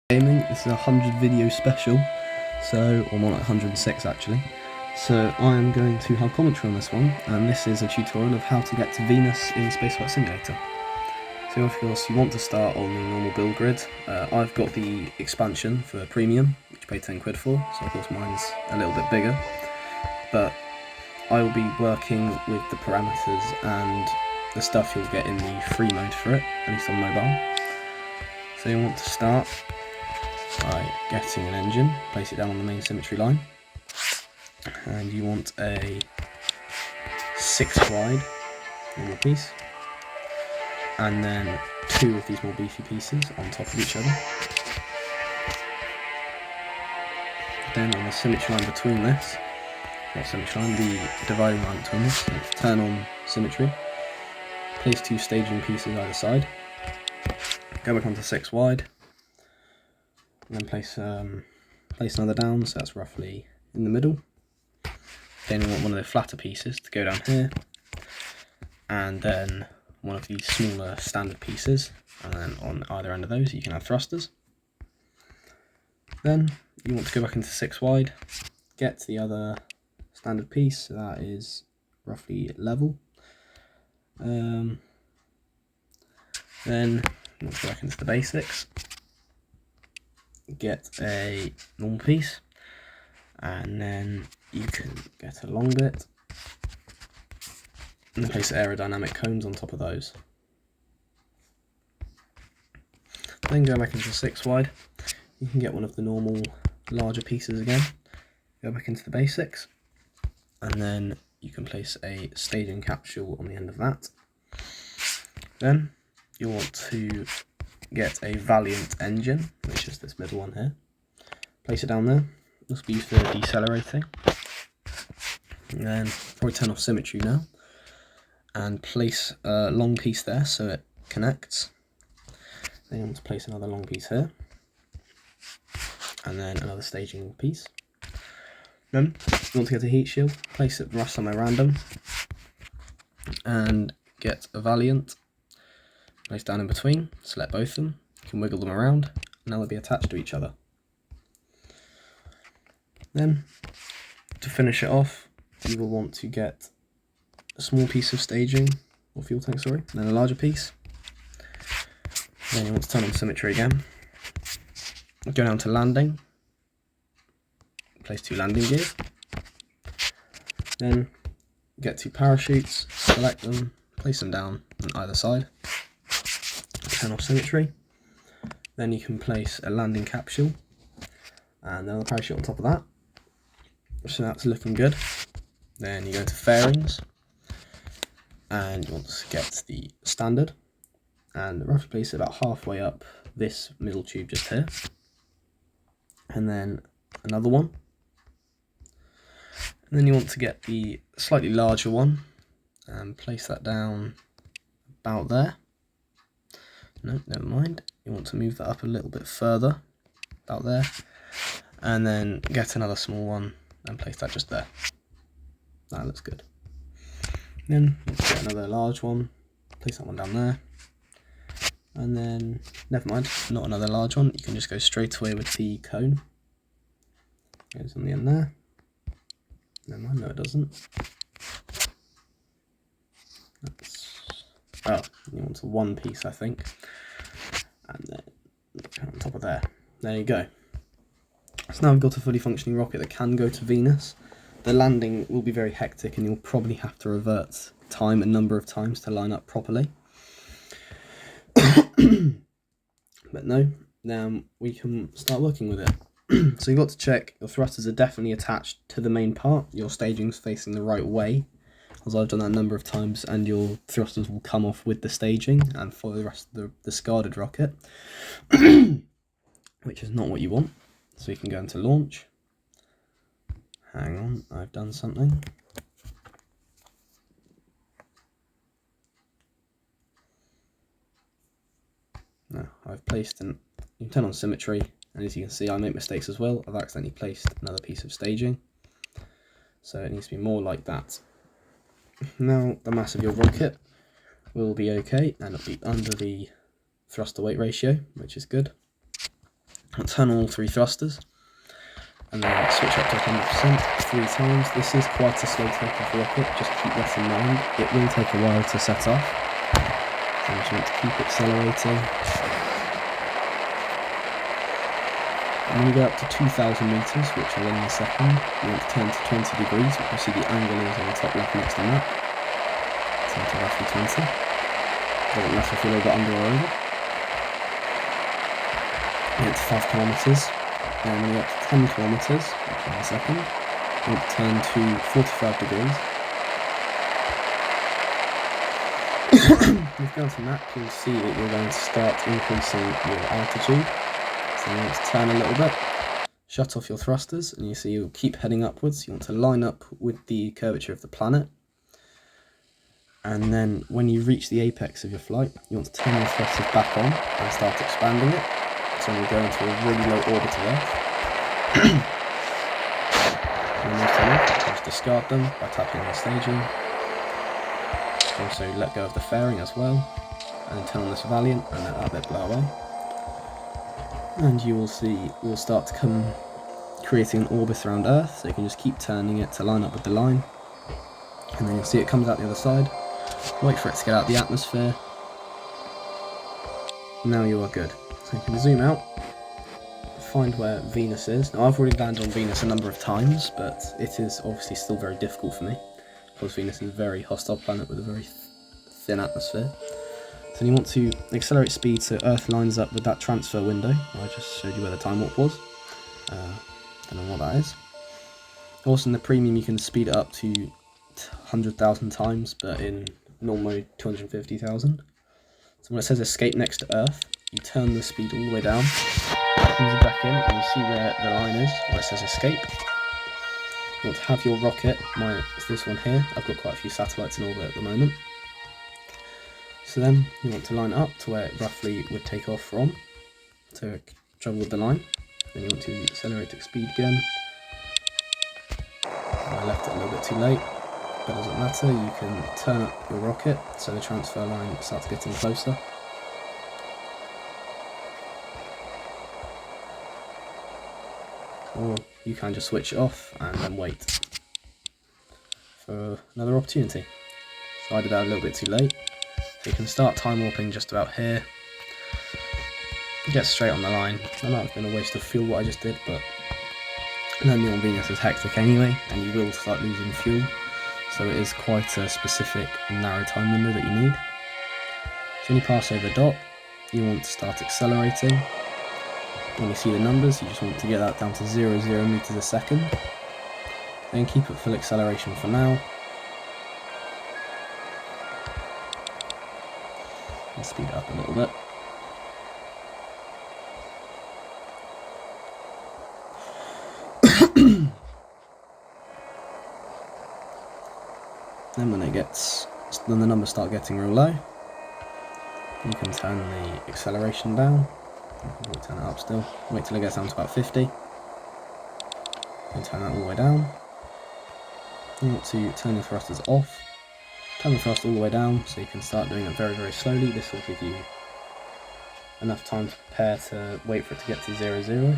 Gaming. This is a 100 video special, or more like 106 actually. So I am going to have commentary on this one, and this is a tutorial of how to get to Venus in Spaceflight Simulator. So of course you want to start on the normal build grid. I've got the expansion for premium, which you pay 10 quid for, so of course mine's a little bit bigger. But I will be working with the parameters and the stuff you'll get in the free mode for it, at least on mobile. So you want to start by getting an engine, place it down on the main symmetry line, and you want a 6 wide normal piece, and then 2 of these more beefy pieces on top of each other. Then on the symmetry line between this, not symmetry line, the dividing line between this, so turn on symmetry, place 2 staging pieces either side, go back onto 6 wide, and then place another down, so that's roughly in the middle. Then you want one of the flatter pieces to go down here, and then one of these smaller standard pieces, and then on either end of those you can have thrusters. Then you want to go back into 6 wide, get the other standard piece, so that is roughly level. Then you want to go back into the basics, get a normal piece, and then you can get a long bit, and then place aerodynamic cones on top of those. Then go back into 6 wide, you can get one of the normal larger pieces again, go back into the basics, and then you can place a staging capsule on the end of that. Then you want to get a Valiant engine, which is this middle one here. Place it down there. This will be used for decelerating. And then probably turn off symmetry now, and place a long piece there so it connects. Then you want to place another long piece here, and then another staging piece. Then you want to get a heat shield, place it somewhere random, and get a Valiant. Place down in between, select both of them, you can wiggle them around, and now they'll be attached to each other. Then, to finish it off, you will want to get a small piece of staging, or fuel tank, sorry, and then a larger piece. Then you want to turn on symmetry again, go down to landing, place 2 landing gears, then get 2 parachutes, select them, place them down on either side. Turn off symmetry, then you can place a landing capsule and then a parachute on top of that, so that's looking good. Then you go into fairings and you want to get the standard and roughly place it about halfway up this middle tube just here, and then another one, and then you want to get the slightly larger one and place that down about there. No, never mind. You want to move that up a little bit further, about there, and then get another small one and place that just there. That looks good. Then let's get another large one, place that one down there, and then, never mind, not another large one, you can just go straight away with the cone. Goes on the end there. Never mind, no it doesn't. Oh, you want a 1 piece, I think, and then on top of there. There you go. So now we've got a fully functioning rocket that can go to Venus. The landing will be very hectic, and you'll probably have to revert time a number of times to line up properly. But no, now we can start working with it. So you've got to check your thrusters are definitely attached to the main part, your staging's facing the right way, as I've done that a number of times, and your thrusters will come off with the staging and follow the rest of the discarded rocket, which is not what you want. So you can go into launch. Hang on, I've done something. No, I've placed you can turn on symmetry, and as you can see I make mistakes as well. I've accidentally placed another piece of staging, so it needs to be more like that. Now the mass of your rocket will be okay, and it'll be under the thruster weight ratio, which is good. turn on all 3 thrusters, and then switch up to 100% 3 times. This is quite a slow takeoff rocket, just keep that in mind. It will take a while to set off, so you just want to keep accelerating. And when you go up to 2,000 meters, which I'll in a second, you want to turn to 20 degrees, which you see the angle is on the top left next to the map. Turn to roughly 20. Doesn't matter if you're a little bit under or over. You get to 5 kilometers. And when you get to 10 kilometers, which in a second, you want to turn to 45 degrees. If you go onto the map, you'll see that you're going to start increasing your altitude. So you want to turn a little bit, shut off your thrusters, and you see you'll keep heading upwards. You want to line up with the curvature of the planet. And then when you reach the apex of your flight, you want to turn your thrusters back on and start expanding it. So we'll go into a really low orbit of Earth. And then just discard them by tapping the staging. Also let go of the fairing as well, and then turn on this Valiant and let that bit blow away. And you will see we'll start to come creating an orbit around Earth, so you can just keep turning it to line up with the line. And then you'll see it comes out the other side. Wait for it to get out the atmosphere. Now you are good. So you can zoom out, find where Venus is. Now I've already landed on Venus a number of times, but it is obviously still very difficult for me, because Venus is a very hostile planet with a very thin atmosphere. So you want to accelerate speed so Earth lines up with that transfer window. I just showed you where the time warp was. Don't know what that is. Also in the premium you can speed it up to 100,000 times, but in normal mode 250,000. So when it says escape next to Earth, you turn the speed all the way down, comes it back in, and you see where the line is, where it says escape. You want to have your rocket, it's this one here. I've got quite a few satellites in orbit at the moment. So then you want to line it up to where it roughly would take off from, to travel with the line. Then you want to accelerate to speed again. I left it a little bit too late, but it doesn't matter. You can turn up your rocket so the transfer line starts getting closer. Or you can just switch it off and then wait for another opportunity. So I did that a little bit too late. So you can start time warping just about here. Get straight on the line. That might have been a waste of fuel what I just did, but landing on Venus is hectic anyway, and you will start losing fuel. So it is quite a specific and narrow time window that you need. So when you pass over the dot, you want to start accelerating. When you see the numbers, you just want to get that down to 0 meters a second. Then keep it full acceleration for now. And speed it up a little bit. Then when the numbers start getting real low, you can turn the acceleration down. We'll turn it up still. Wait till it gets down to about 50. Then turn that all the way down. You want to turn your thrusters off. Turn the thrust all the way down so you can start doing it very, very slowly. This will give you enough time to prepare to wait for it to get to 0.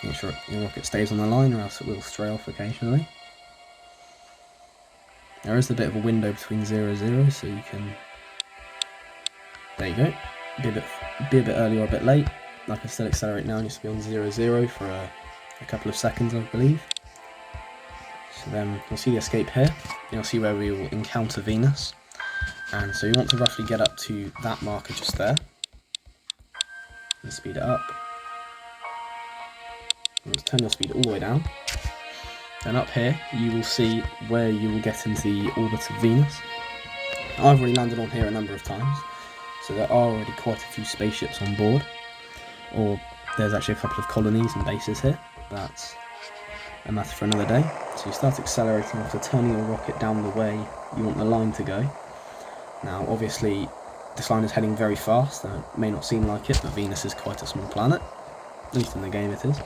Make sure your rocket stays on the line or else it will stray off occasionally. There is a bit of a window between 0 so you can, there you go, be a bit early or a bit late. I can still accelerate now and you should be on 0 for a couple of seconds I believe. So then you'll see the escape here, you'll see where we will encounter Venus. And so you want to roughly get up to that marker just there. And speed it up. Let's turn your speed all the way down. Then up here, you will see where you will get into the orbit of Venus. I've already landed on here a number of times, so there are already quite a few spaceships on board. Or there's actually a couple of colonies and bases here. That's a matter for another day. So you start accelerating after turning your rocket down the way you want the line to go. Now, obviously, this line is heading very fast, and it may not seem like it, but Venus is quite a small planet. At least in the game it is.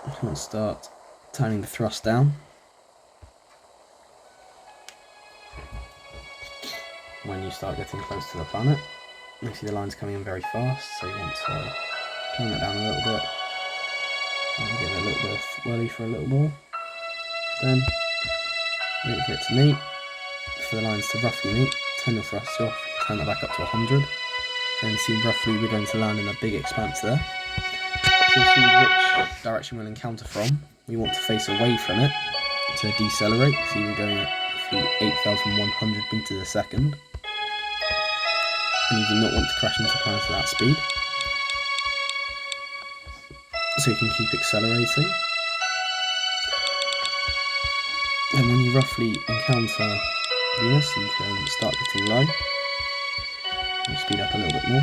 You want to start turning the thrust down. When you start getting close to the planet, you see the lines coming in very fast, so you want to turn that down a little bit. And give it a little bit of whirly for a little more. Then wait for it to meet, for the lines to roughly meet. Turn your thrust off, turn that back up to 100. Then see roughly we're going to land in a big expanse there. So you'll see which direction we'll encounter from. We want to face away from it to decelerate. See we're going at 8,100 meters a second. And you do not want to crash into planets at that speed. So you can keep accelerating. And when you roughly encounter Venus, you can start getting low. You speed up a little bit more.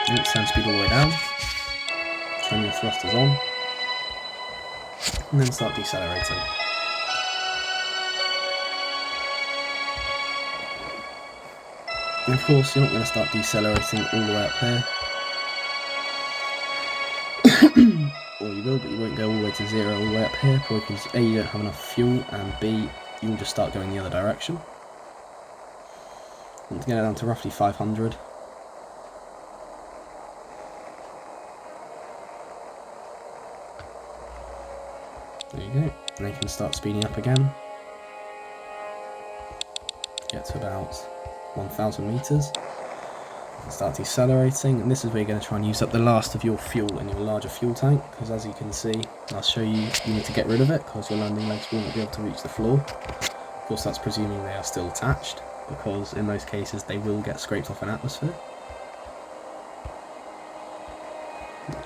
And turn speed all the way down. Turn your thrusters on. And then start decelerating. And of course, you're not going to start decelerating all the way up here. Or you will, but you won't go all the way to 0 all the way up here, probably because A, you don't have enough fuel, and B, you'll just start going the other direction. You want to get it down to roughly 500. There you go. And then you can start speeding up again. Get to about 1,000 meters. Start decelerating, and this is where you're going to try and use up the last of your fuel in your larger fuel tank, because as you can see, I'll show you, you need to get rid of it because your landing legs will not be able to reach the floor. Of course, that's presuming they are still attached, because in most cases they will get scraped off an atmosphere.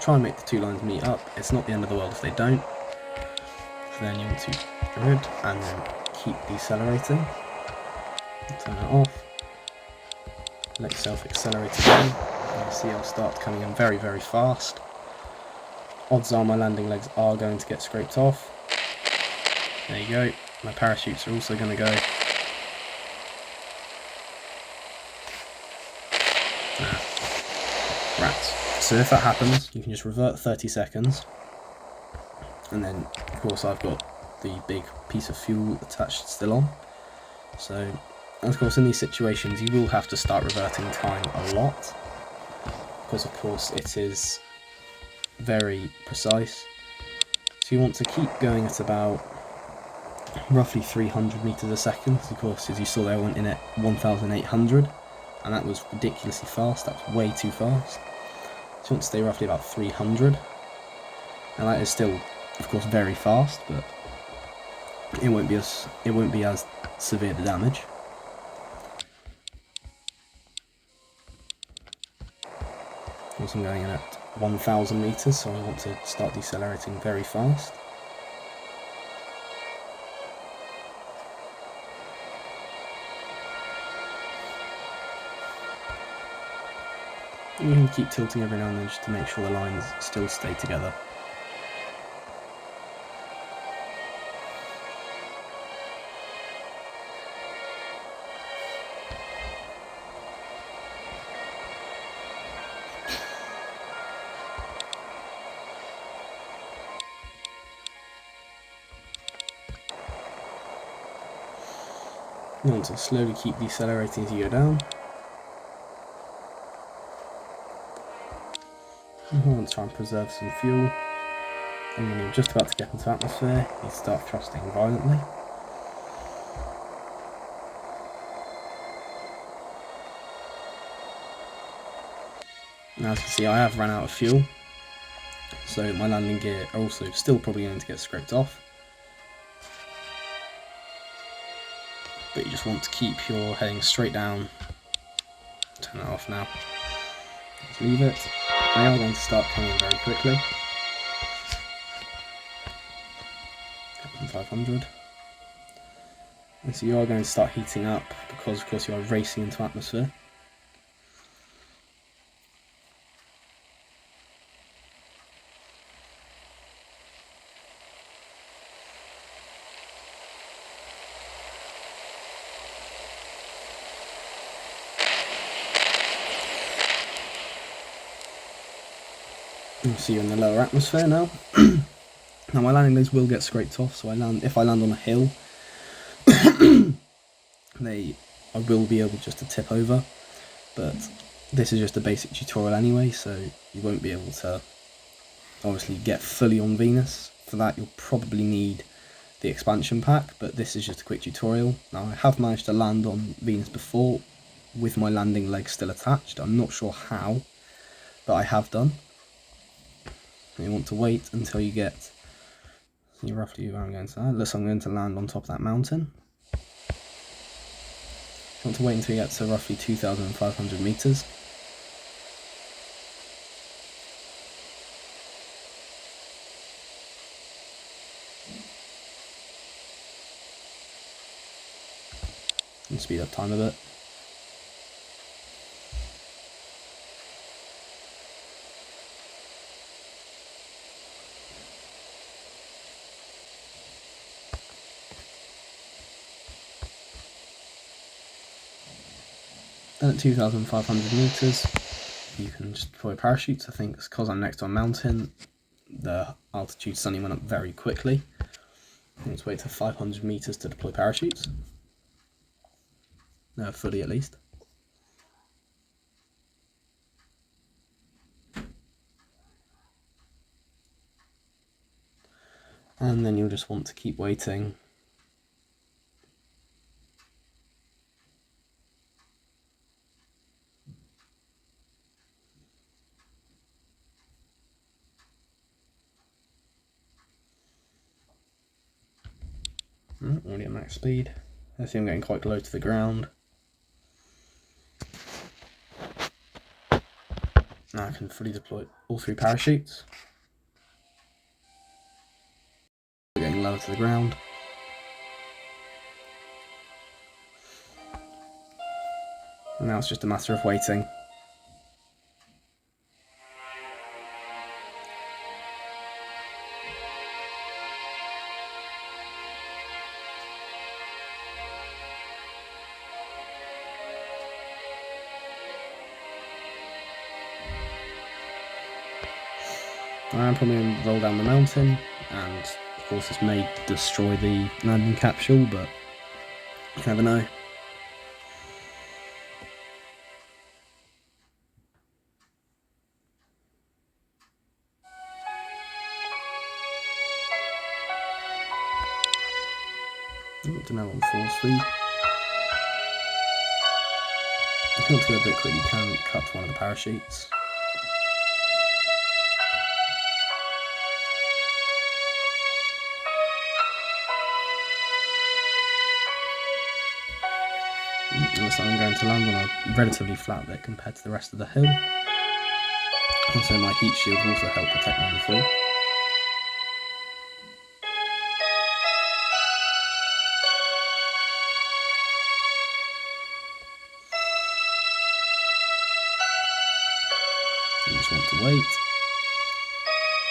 Try and make the two lines meet up. It's not the end of the world if they don't. So then you want to get rid and then keep decelerating. Turn it off. Let yourself accelerate again. You see I'll start coming in very, very fast. Odds are my landing legs are going to get scraped off. There you go. My parachutes are also going to go. Rats. So if that happens, you can just revert 30 seconds. And then, of course, I've got the big piece of fuel attached still on. So, and of course, in these situations, you will have to start reverting time a lot, because of course it is very precise. So you want to keep going at about roughly 300 meters a second. Of course, as you saw there, I went in at 1,800, and that was ridiculously fast. That's way too fast. So you want to stay roughly about 300, and that is still, of course, very fast, but it won't be as severe the damage. I'm going in at 1,000 meters, so I want to start decelerating very fast. You can keep tilting every now and then just to make sure the lines still stay together. You want to slowly keep decelerating as you go down. You want to try and preserve some fuel. And when you're just about to get into atmosphere, you start thrusting violently. Now as you can see, I have run out of fuel. So my landing gear are also still probably going to get scraped off. But you just want to keep your heading straight down. Turn that off now. Just leave it. They are going to start coming in very quickly. 500. And so you are going to start heating up because, of course, you are racing into atmosphere. So you're in the lower atmosphere now. Now my landing legs will get scraped off, so if I land on a hill, I will be able just to tip over, but this is just a basic tutorial anyway, so you won't be able to obviously get fully on Venus. For that you'll probably need the expansion pack, but this is just a quick tutorial. Now I have managed to land on Venus before with my landing legs still attached. I'm not sure how, but I have done. And you want to wait until you get, see roughly where I'm going to land. Unless I'm going to land on top of that mountain. You want to wait until you get to roughly 2,500 meters. And speed up time a bit. Then at 2,500 meters, you can just deploy parachutes. I think it's because I'm next to a mountain, the altitude suddenly went up very quickly. Let's wait to 500 meters to deploy parachutes. Fully at least. And then you'll just want to keep waiting. Already at max speed. I see I'm getting quite close to the ground. Now I can fully deploy all 3 parachutes. We're getting lower to the ground. And now it's just a matter of waiting. I'm probably going to roll down the mountain, and of course this may destroy the landing capsule, but you never know. To now on full speed. If you want to go a bit quick, you can cut one of the parachutes. So I'm going to land on a relatively flat bit compared to the rest of the hill. Also my heat shield will also help protect me in the fall. You just want to wait.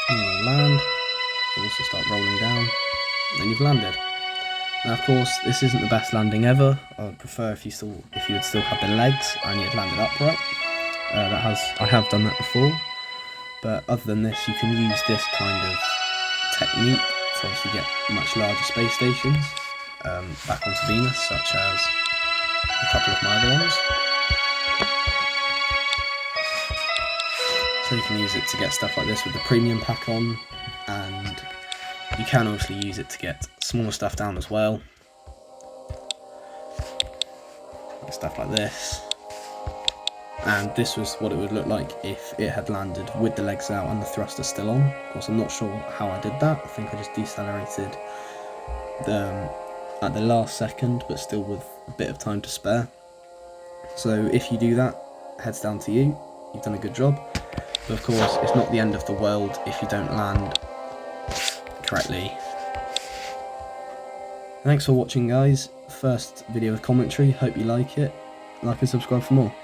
And you'll land. You'll also start rolling down. And then you've landed. Now of course this isn't the best landing ever. I would prefer if you would still have the legs and you had landed upright. I have done that before, but other than this you can use this kind of technique to obviously get much larger space stations back onto Venus, such as a couple of my other ones. So you can use it to get stuff like this with the premium pack on, and you can obviously use it to get smaller stuff down as well. Stuff like this. And this was what it would look like if it had landed with the legs out and the thruster still on. Of course, I'm not sure how I did that. I think I just decelerated at the last second, but still with a bit of time to spare. So if you do that, heads down to you. You've done a good job. But of course, it's not the end of the world if you don't land correctly. Thanks for watching, guys. First video with commentary. Hope you like it. Like and subscribe for more.